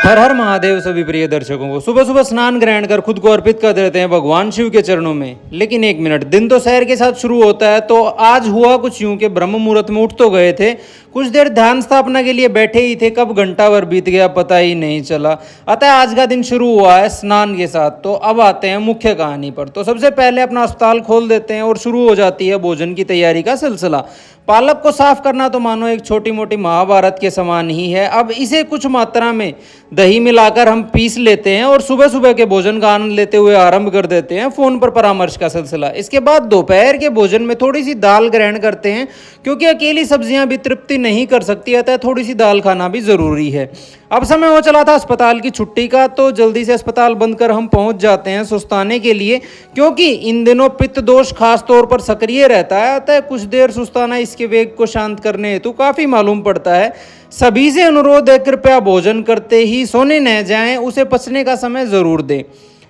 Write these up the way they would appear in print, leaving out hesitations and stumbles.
हर हर महादेव सभी प्रिय दर्शकों को सुबह सुबह स्नान ग्रहण कर खुद को अर्पित कर देते हैं भगवान शिव के चरणों में। लेकिन एक मिनट, दिन तो शहर के साथ शुरू होता है, तो आज हुआ कुछ यूं कि ब्रह्म मुहूर्त में उठ तो गए थे, कुछ देर ध्यान स्थापना के लिए बैठे ही थे, कब घंटा भर बीत गया पता ही नहीं चला। अतः आज का दिन शुरू हुआ है स्नान के साथ। तो अब आते हैं मुख्य कहानी पर। तो सबसे पहले अपना अस्पताल खोल देते हैं और शुरू हो जाती है भोजन की तैयारी का सिलसिला। पालक को साफ करना तो मानो एक छोटी मोटी महाभारत के समान ही है। अब इसे कुछ मात्रा में दही मिलाकर हम पीस लेते हैं और सुबह सुबह के भोजन का आनंद लेते हुए आरंभ कर देते हैं फोन पर परामर्श का सिलसिला। इसके बाद दोपहर के भोजन में थोड़ी सी दाल ग्रहण करते हैं, क्योंकि अकेली सब्जियां भी तृप्ति नहीं कर सकती, अतः थोड़ी सी दाल खाना भी जरूरी है। अब समय हो चला था अस्पताल की छुट्टी का, तो जल्दी से अस्पताल बंद कर हम पहुंच जाते हैं सुस्ताने के लिए, क्योंकि इन दिनों पित्त दोष खास तौर पर सक्रिय रहता है। अतः कुछ देर सुस्ताना इसके वेग को शांत करने हेतु काफी मालूम पड़ता है। सभी से अनुरोध है, कृपया भोजन करते ही सोने न जाएं, उसे पचने का समय जरूर दें।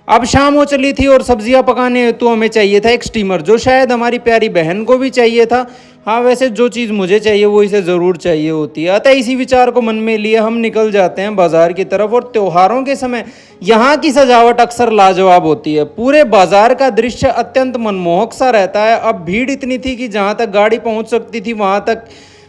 अब शाम हो चली थी और सब्जियां पकाने हेतु हमें चाहिए था एक स्टीमर, जो शायद हमारी प्यारी बहन को भी चाहिए था। हाँ, वैसे जो चीज़ मुझे चाहिए वो इसे ज़रूर चाहिए होती है। अतः इसी विचार को मन में लिए हम निकल जाते हैं बाजार की तरफ। और त्योहारों के समय यहाँ की सजावट अक्सर लाजवाब होती है। पूरे बाजार का दृश्य अत्यंत मनमोहक सा रहता है। अब भीड़ इतनी थी कि जहाँ तक गाड़ी पहुँच सकती थी वहाँ तक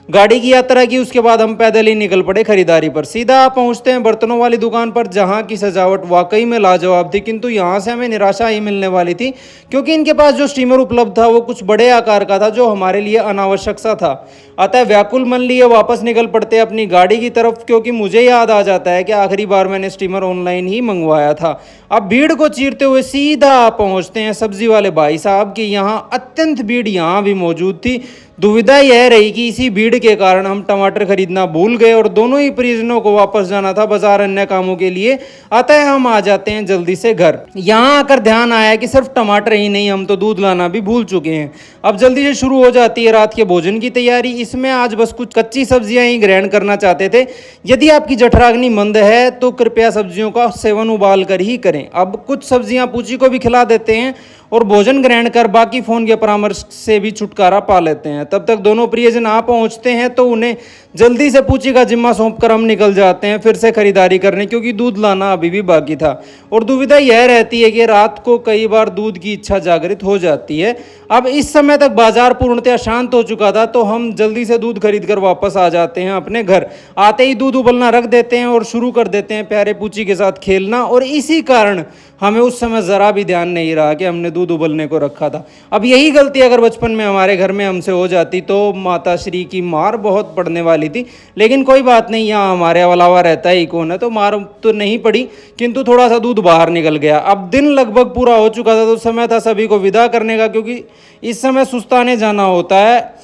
गाड़ी की यात्रा की, उसके बाद हम पैदल ही निकल पड़े खरीदारी पर। सीधा पहुंचते हैं बर्तनों वाली दुकान पर, जहां की सजावट वाकई में लाजवाब थी, किंतु यहां से हमें निराशा ही मिलने वाली थी, क्योंकि इनके पास जो स्टीमर उपलब्ध था वो कुछ बड़े आकार का था, जो हमारे लिए अनावश्यक सा था। अतः व्याकुल मन लिए वापस निकल पड़ते अपनी गाड़ी की तरफ, क्योंकि मुझे याद आ जाता है कि आखिरी बार मैंने स्टीमर ऑनलाइन ही मंगवाया था। अब भीड़ को चीरते हुए सीधा पहुंचते हैं सब्जी वाले भाई साहब की यहाँ। अत्यंत भीड़ यहाँ भी मौजूद थी। दुविधा यह रही कि इसी भीड़ के कारण हम टमाटर खरीदना भूल गए और दोनों ही परिजनों को वापस जाना था बाजार अन्य कामों के लिए। अतः हम आ जाते हैं जल्दी से घर। यहाँ आकर ध्यान आया कि सिर्फ टमाटर ही नहीं, हम तो दूध लाना भी भूल चुके हैं। अब जल्दी से शुरू हो जाती है रात के भोजन की तैयारी। इसमें आज बस कुछ कच्ची सब्जियां ही ग्रहण करना चाहते थे। यदि आपकी जठराग्नि मंद है तो कृपया सब्जियों का सेवन उबाल कर ही करें। अब कुछ सब्जियां पूची को भी खिला देते हैं और भोजन ग्रहण कर बाकी फोन के परामर्श से भी छुटकारा पा लेते हैं। तब तक दोनों प्रियजन आ पहुंचते हैं, तो उन्हें जल्दी से पूछी का जिम्मा सौंपकर हम निकल जाते हैं फिर से खरीदारी करने, क्योंकि दूध लाना अभी भी बाकी था। और दुविधा यह रहती है कि रात को कई बार दूध की इच्छा जागृत हो जाती है। अब इस समय तक बाजार पूर्णतः शांत हो चुका था, तो हम जल्दी से दूध खरीद कर वापस आ जाते हैं अपने घर। आते ही दूध उबलना रख देते हैं और शुरू कर देते हैं प्यारे पूची के साथ खेलना। और इसी कारण हमें उस समय जरा भी ध्यान नहीं रहा कि हमने दूध उबलने को रखा था। अब यही गलती अगर बचपन में हमारे घर में हमसे हो जाती तो माता श्री की मार बहुत पड़ने वाली थी। लेकिन कोई बात नहीं, यहाँ हमारे अलावा रहता ही कौन है, तो मार तो नहीं पड़ी, किंतु थोड़ा सा दूध बाहर निकल गया। अब दिन लगभग पूरा हो चुका था, तो समय था सभी को विदा करने का, क्योंकि इस समय सुस्ताने जाना होता है।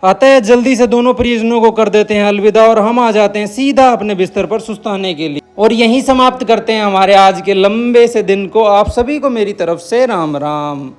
अतः जल्दी से दोनों परिजनों को कर देते हैं अलविदा और हम आ जाते हैं सीधा अपने बिस्तर पर सुस्ताने के लिए। और यहीं समाप्त करते हैं हमारे आज के लंबे से दिन को। आप सभी को मेरी तरफ से राम राम।